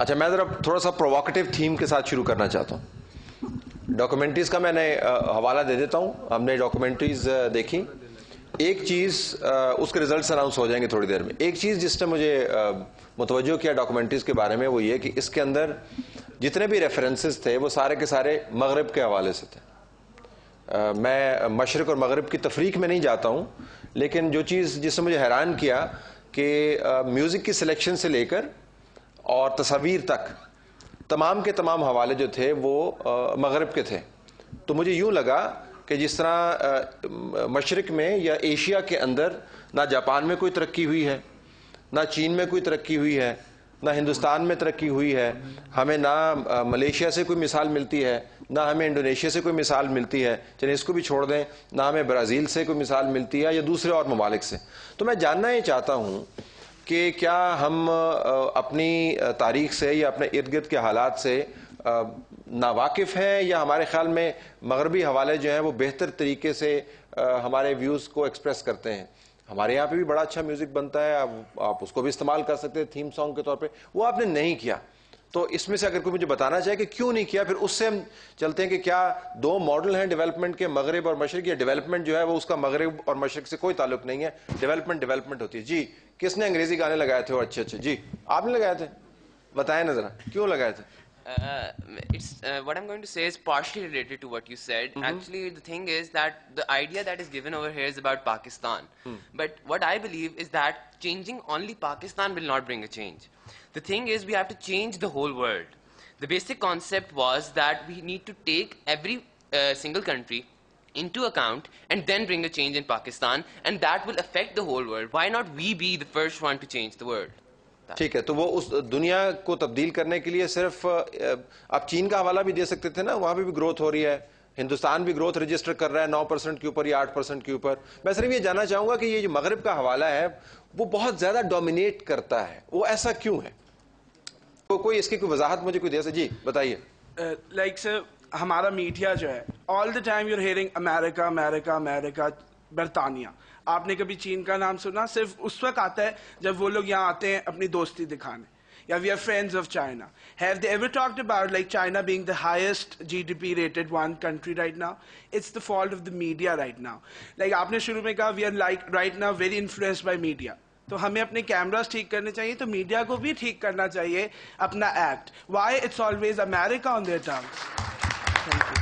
اچھا میں ذرا تھوڑا سا پرووکیٹو تھیم کے ساتھ شروع کرنا چاہتا ہوں. ڈاکومنٹریز کا میں نے حوالہ دے دیتا ہوں. ہم نے ڈاکومنٹریز دیکھی. ایک چیز اس کے ریزلٹس اناؤنس ہو جائیں گے تھوڑی دیر میں. ایک چیز جس نے مجھے متوجہ کیا ڈاکومنٹریز کے بارے میں وہ یہ کہ اس کے اندر جتنے بھی ریفرنسز تھے وہ سارے کے سارے مغرب کے حوالے سے تھے. میں مشرق اور مغرب کی تفریق میں نہیں جاتا ہوں، لیکن جو چیز جس نے مجھے حیران کیا کہ میوزک کی سلیکشن سے لے کر اور تصاویر تک تمام کے تمام حوالے جو تھے وہ مغرب کے تھے. تو مجھے یوں لگا کہ جس طرح مشرق میں یا ایشیا کے اندر نہ جاپان میں کوئی ترقی ہوئی ہے، نہ چین میں کوئی ترقی ہوئی ہے، نہ ہندوستان میں ترقی ہوئی ہے، ہمیں نہ ملیشیا سے کوئی مثال ملتی ہے، نہ ہمیں انڈونیشیا سے کوئی مثال ملتی ہے، چلیں اس کو بھی چھوڑ دیں، نہ ہمیں برازیل سے کوئی مثال ملتی ہے یا دوسرے اور ممالک سے. تو میں جاننا یہ چاہتا ہوں کہ کیا ہم اپنی تاریخ سے یا اپنے ارد گرد کے حالات سے ناواقف ہیں، یا ہمارے خیال میں مغربی حوالے جو ہیں وہ بہتر طریقے سے ہمارے ویوز کو ایکسپریس کرتے ہیں. ہمارے یہاں پہ بھی بڑا اچھا میوزک بنتا ہے، آپ اس کو بھی استعمال کر سکتے ہیں تھیم سانگ کے طور پہ، وہ آپ نے نہیں کیا. تو اس میں سے اگر کوئی مجھے بتانا چاہے کہ کیوں نہیں کیا، پھر اس سے ہم چلتے ہیں کہ کیا دو ماڈل ہیں ڈیولپمنٹ کے، مغرب اور مشرق، یا ڈیولپمنٹ جو ہے وہ اس کا مغرب اور مشرق سے کوئی تعلق نہیں ہے، ڈیولپمنٹ ہوتی ہے. جی کس نے انگریزی گانے لگائے تھے اور اچھے اچھے؟ جی آپ نے لگائے تھے، بتائیں نا ذرا کیوں لگائے تھے. What I'm going to say is partially related to what you said. Actually, the thing is that the idea that is given over here is about Pakistan. But what I believe is that changing only Pakistan will not bring a change. The thing is we have to change the whole world. The basic concept was that we need to take every single country into account and then bring a change in Pakistan, and that will affect the whole world. Why not we be the first one to change the world? ٹھیک ہے. تو وہ اس دنیا کو تبدیل کرنے کے لیے صرف آپ چین کا حوالہ بھی دے سکتے تھے نا، وہاں پہ بھی گروتھ ہو رہی ہے، ہندوستان بھی گروتھ رجسٹر کر رہا ہے 9% کے اوپر یا 8% کے اوپر. میں صرف یہ جاننا چاہوں گا کہ یہ جو مغرب کا حوالہ ہے وہ بہت زیادہ ڈومینیٹ کرتا ہے، وہ ایسا کیوں ہے؟ کوئی اس کی کوئی وضاحت مجھے کوئی دے سکے؟ جی بتائیے. لائک سر ہمارا میڈیا جو ہے all the time you are hearing America America America, برطانیہ. آپ نے کبھی چین کا نام سنا؟ صرف اس وقت آتا ہے جب وہ لوگ یہاں آتے ہیں اپنی دوستی دکھانے، یا we are friends of China. Have they ever talked about like China being the highest GDP rated one country right now? It's the fault of the media right now. Like آپ نے شروع میں کہا we are like right now very influenced by media. تو ہمیں اپنے cameras ٹھیک کرنے چاہیے، تو میڈیا کو بھی ٹھیک کرنا چاہیے اپنا act. Why it's always America on their things? Thank you.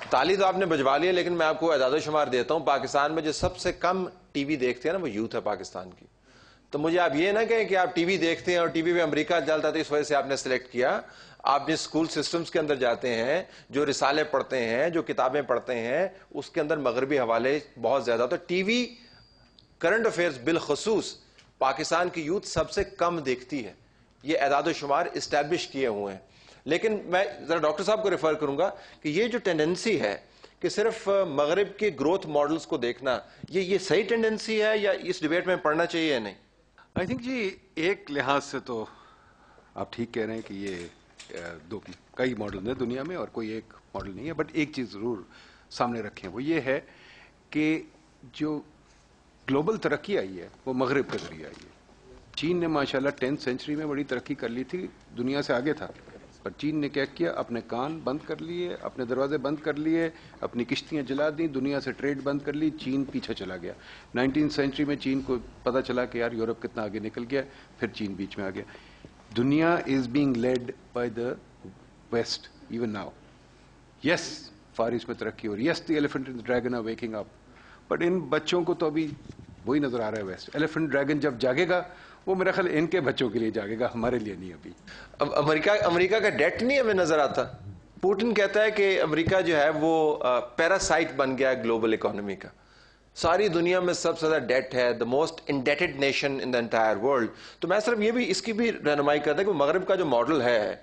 تالی تو آپ نے بجوا لیا، لیکن میں آپ کو اعداد و شمار دیتا ہوں. پاکستان میں جو سب سے کم ٹی وی دیکھتے ہیں نا وہ یوتھ ہے پاکستان کی. تو مجھے آپ یہ نہ کہیں کہ آپ ٹی وی دیکھتے ہیں اور ٹی وی پہ امریکہ چلتا ہے تو اس وجہ سے آپ نے سلیکٹ کیا. آپ جس اسکول سسٹمز کے اندر جاتے ہیں، جو رسالے پڑھتے ہیں، جو کتابیں پڑھتے ہیں، اس کے اندر مغربی حوالے بہت زیادہ. تو ٹی وی کرنٹ افیئرز بالخصوص پاکستان کی یوتھ سب سے کم دیکھتی ہے. یہ اعداد و شمار اسٹیبلش کیے ہوئے ہیں. لیکن میں ذرا ڈاکٹر صاحب کو ریفر کروں گا کہ یہ جو ٹینڈنسی ہے کہ صرف مغرب کے گروتھ ماڈلز کو دیکھنا، یہ صحیح ٹینڈنسی ہے یا اس ڈیبیٹ میں پڑھنا چاہیے یا نہیں؟ آئی تھنک جی ایک لحاظ سے تو آپ ٹھیک کہہ رہے ہیں کہ یہ کئی ماڈل ہیں دنیا میں اور کوئی ایک ماڈل نہیں ہے. بٹ ایک چیز ضرور سامنے رکھیں، وہ یہ ہے کہ جو گلوبل ترقی آئی ہے وہ مغرب کے ذریعے آئی ہے. چین نے ماشاءاللہ 10th سینچری میں بڑی ترقی کر لی تھی، دنیا سے آگے تھا. پر چین نے کیا کیا؟ اپنے کان بند کر لیے، اپنے دروازے بند کر لیے، اپنی کشتیاں جلا دیں، دنیا سے ٹریڈ بند کر لی. چین پیچھے چلا گیا. 19th سینچری میں چین کو پتہ چلا کہ یار یورپ کتنا آگے نکل گیا، پھر چین بیچ میں آ گیا. دنیا is being led by the West even now. Yes Far East میں ترقی ہو رہی ہے، yes the elephant and dragon are waking up. But ان بچوں کو تو ابھی وہی نظر آ رہا ہے ویسٹ. ایلیفنٹ ڈریگن جب جاگے گا وہ میرا خیال ان کے بچوں کے لیے جاگے گا، ہمارے لیے نہیں. ابھی امریکہ کا ڈیٹ نہیں ہمیں نظر آتا. پوٹن کہتا ہے کہ امریکہ جو ہے وہ پیراسائٹ بن گیا ہے گلوبل اکانومی کا. ساری دنیا میں سب سے زیادہ ڈیٹ ہے، the most indebted nation in the entire world. تو میں صرف یہ بھی اس کی بھی رہنمائی کرتا ہوں کہ مغرب کا جو ماڈل ہے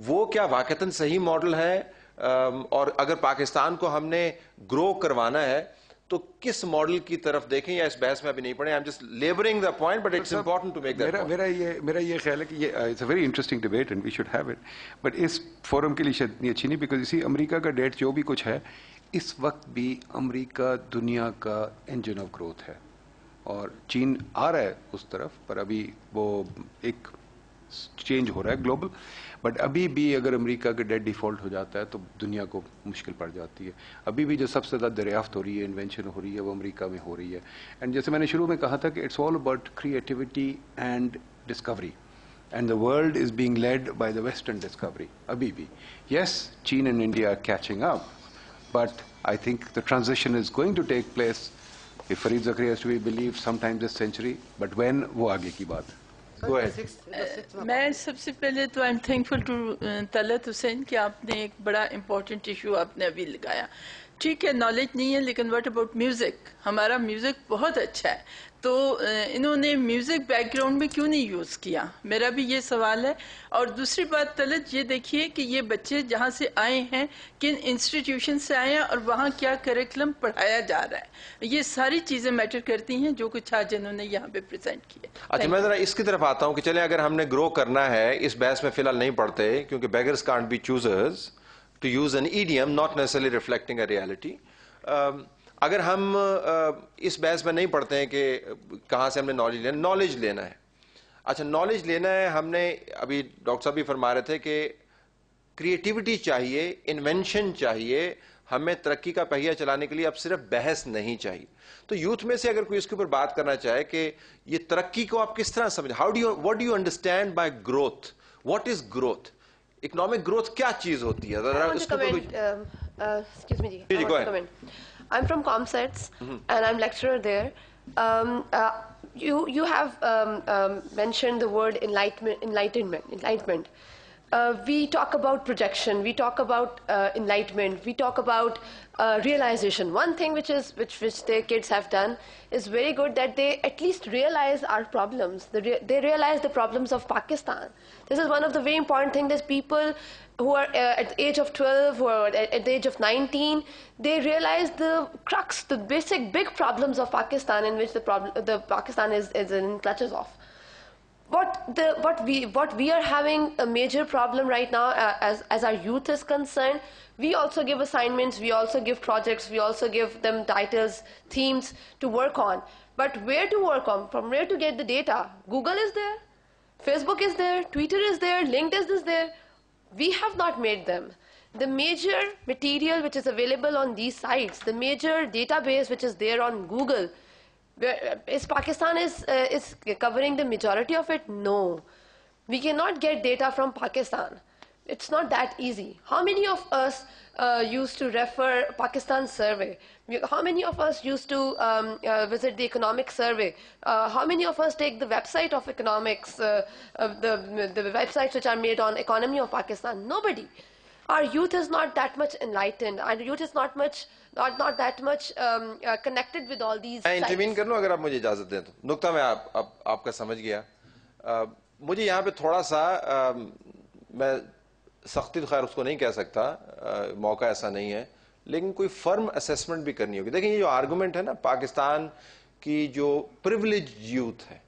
وہ کیا واقعتاً صحیح ماڈل ہے، اور اگر پاکستان کو ہم نے گرو کروانا ہے تو کس ماڈل کی طرف دیکھیں، یا اس بحث میں ابھی نہیں پڑھیں. I'm just laboring the point, but it's important to make that point. میرا یہ خیال ہے کہ یہ it's a very interesting debate and we should have it. But اس فورم کے لیے شاید اتنی اچھی نہیں، بیکاز اسی امریکہ کا ڈیٹ جو بھی کچھ ہے اس وقت بھی امریکہ دنیا کا انجن آف گروتھ ہے، اور چین آ رہا ہے اس طرف، پر ابھی وہ ایک چینج ہو رہا ہے گلوبل. بٹ ابھی بھی اگر امریکہ کے ڈیڈ ڈیفالٹ ہو جاتا ہے تو دنیا کو مشکل پڑ جاتی ہے. ابھی بھی جو سب سے زیادہ دریافت ہو رہی ہے, انوینشن ہو رہی ہے, وہ امریکہ میں ہو رہی ہے. اینڈ جیسے میں نے شروع میں کہا تھا کہ it's all about creativity and discovery. And the world is being led by the Western discovery. Abhi bhi. Yes, China and India are catching up, but I think the transition is going to take place, if Fareed Zakaria is to be believed, sometime this century. But when, wo aage ki baat hai. Go ahead. میں سب سے پہلے تو I am thankful to Talat Hussain کہ آپ نے ایک بڑا important issue آپ نے ابھی لگایا. ٹھیک ہے, نالج نہیں ہے, لیکن واٹ اباؤٹ میوزک؟ ہمارا میوزک بہت اچھا ہے, تو انہوں نے میوزک بیک گراؤنڈ میں کیوں نہیں یوز کیا؟ میرا بھی یہ سوال ہے. اور دوسری بات طلعت, یہ دیکھیے کہ یہ بچے جہاں سے آئے ہیں, کن انسٹیٹیوشن سے آئے ہیں, اور وہاں کیا کریکولم پڑھایا جا رہا ہے, یہ ساری چیزیں میٹر کرتی ہیں جو کچھ آج انہوں نے یہاں پہ پریزنٹ کیا. اچھا, میں ذرا اس کی طرف آتا ہوں کہ چلیں اگر ہم نے گرو کرنا ہے, اس بحث میں فی الحال نہیں پڑھتے کیونکہ beggars can't be choosers, to use an idiom not necessarily reflecting a reality. اگر ہم اس بحث میں نہیں پڑھتے ہیں کہ کہاں سے ہم نے نالج لینا ہے. اچھا, نالج لینا ہے, ہم نے ابھی ڈاکٹر صاحب بھی فرما رہے تھے کہ کریٹیوٹی چاہیے, انوینشن چاہیے, ہمیں ترقی کا پہیہ چلانے کے لیے اب صرف بحث نہیں چاہیے. تو یوتھ میں سے اگر کوئی اس کے اوپر بات کرنا چاہے کہ یہ ترقی کو آپ کس طرح سمجھ, what do you understand by growth, what is growth, economic growth کیا چیز ہوتی ہے؟ Excuse me, Ji. I want to comment. I'm from ComSets and I'm lecturer there. You have mentioned the word enlightenment. We talk about projection, we talk about enlightenment, we talk about realization. One thing which the kids have done is very good, that they at least realize our problems. They realize the problems of Pakistan. This is one of the very important things, that people who are at the age of 12, who are at the age of 19, they realize the crux, the basic big problems of Pakistan, in which the Pakistan is in clutches of. What we are having a major problem right now, as our youth is concerned, we also give assignments, we also give projects, we also give them titles, themes to work on. But where to work on? From where to get the data? Google is there, Facebook is there, Twitter is there, LinkedIn is there. We have not made them. The major material which is available on these sites, the major database which is there on Google, is Pakistan is covering the majority of it? No. We cannot get data from Pakistan. It's not that easy. How many of us used to refer Pakistan survey? How many of us used to visit the economic survey? How many of us take the website of economics, the websites which are made on economy of Pakistan? Nobody. Our youth is not that much enlightened. Our youth is not that much connected with all these sites. میں intervene کر لوں اگر آپ مجھے اجازت دیں تو. نقطہ میں آپ کا سمجھ گیا. مجھے یہاں پہ تھوڑا سا, میں سختی تو خیر اس کو نہیں کہہ سکتا, موقع ایسا نہیں ہے, لیکن کوئی فرم اسیسمنٹ بھی کرنی ہوگی. دیکھیں یہ جو آرگومنٹ ہے نا, پاکستان کی جو پریولیج یوتھ ہے,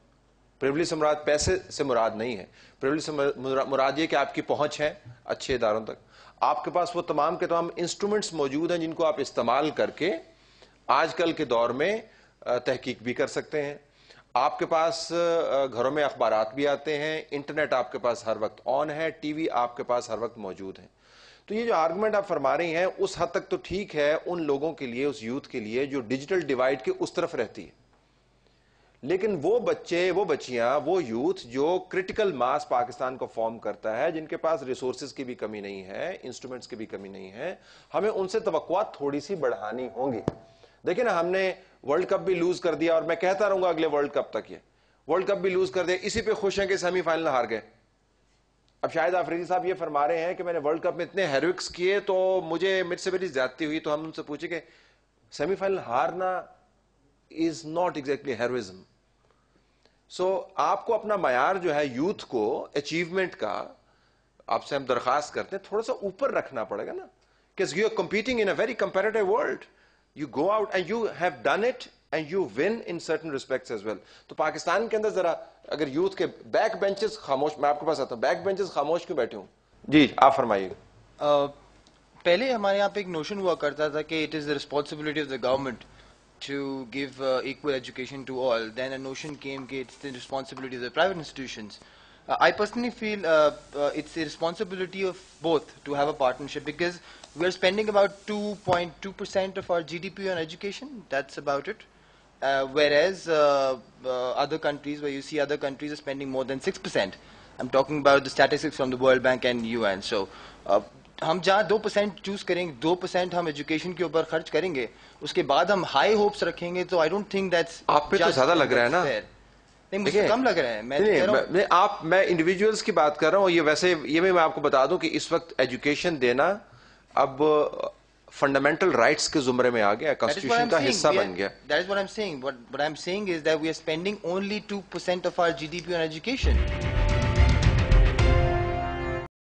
پریولیج سے مراد پیسے سے مراد نہیں ہے, پریولیج سے مراد یہ کہ آپ کی پہنچ ہے اچھے اداروں تک, آپ کے پاس وہ تمام کے تمام انسٹرومنٹس موجود ہیں جن کو آپ استعمال کر کے آج کل کے دور میں تحقیق بھی کر سکتے ہیں. آپ کے پاس گھروں میں اخبارات بھی آتے ہیں, انٹرنیٹ آپ کے پاس ہر وقت آن ہے, ٹی وی آپ کے پاس ہر وقت موجود ہے. تو یہ جو آرگومنٹ آپ فرما رہی ہیں اس حد تک تو ٹھیک ہے ان لوگوں کے لیے, اس یوتھ کے لیے جو ڈیجیٹل ڈیوائیڈ کے اس طرف رہتی ہے. لیکن وہ بچے, وہ بچیاں, وہ یوتھ جو کرٹیکل ماس پاکستان کو فارم کرتا ہے, جن کے پاس ریسورسز کی بھی کمی نہیں ہے, انسٹرومنٹس کی بھی کمی نہیں ہے, ہمیں ان سے توقعات تھوڑی سی بڑھانی ہوں گی. دیکھیں نا, ہم نے ورلڈ کپ بھی لوز کر دیا, اور میں کہتا رہوں گا اگلے ورلڈ کپ تک, یہ ورلڈ کپ بھی لوز کر دیا, اسی پہ خوش ہیں کہ سیمی فائنل ہار گئے. اب شاید آفریدی صاحب یہ فرما رہے ہیں کہ میں نے ورلڈ کپ میں اتنے ہیروکس کیے تو مجھ سے بڑی زیادتی ہوئی, تو ہم ان سے پوچھیں کہ سیمی فائنل ہارنا is not exactly heroism. So آپ کو اپنا معیار جو ہے یوتھ کو اچیومنٹ کا, آپ سے ہم درخواست کرتے ہیں تھوڑا سا اوپر رکھنا پڑے گا نا, کہ you are competing in a very competitive world. You go out and you have done it and you win in certain respects as well. تو پاکستان کے اندر ذرا اگر یوتھ کے بیک بینچز خاموش, میں آپ کے پاس آتا ہوں, بیک بینچز خاموش کیوں بیٹھے ہوں؟ جی آپ فرمائیے. پہلے ہمارے یہاں پہ ایک نوشن ہوا کرتا تھا کہ it is the responsibility of the government to give equal education to all. Then a notion came that it's the responsibility of the private institutions. I personally feel it's a responsibility of both to have a partnership, because we are spending about 2.2% of our GDP on education. That's about it. Whereas other countries, where you see other countries are spending more than 6%. I'm talking about the statistics from the World Bank and UN. So, ہم جہاں 2% choose کریں گے, 2% ہم education کے اوپر خرچ کریں گے, اس کے بعد ہم ہائی ہوپس رکھیں گے, تو آئی ڈونٹ تھنک دیٹس آپ پہ تو زیادہ لگ رہا ہے نا. نہیں, مجھے کم لگ رہا ہے. میں کہہ رہا ہوں میں انڈیویجولس کی بات کر رہا ہوں. یہ ویسے یہ میں آپ کو بتا دوں کہ اس وقت ایجوکیشن دینا اب فنڈامنٹل رائٹس کے زمرے میں آ گیا, کانسٹیٹیوشن کا حصہ بن گیا. That is what I'm saying. What I'm saying is that we are spending only 2% of our GDP on education.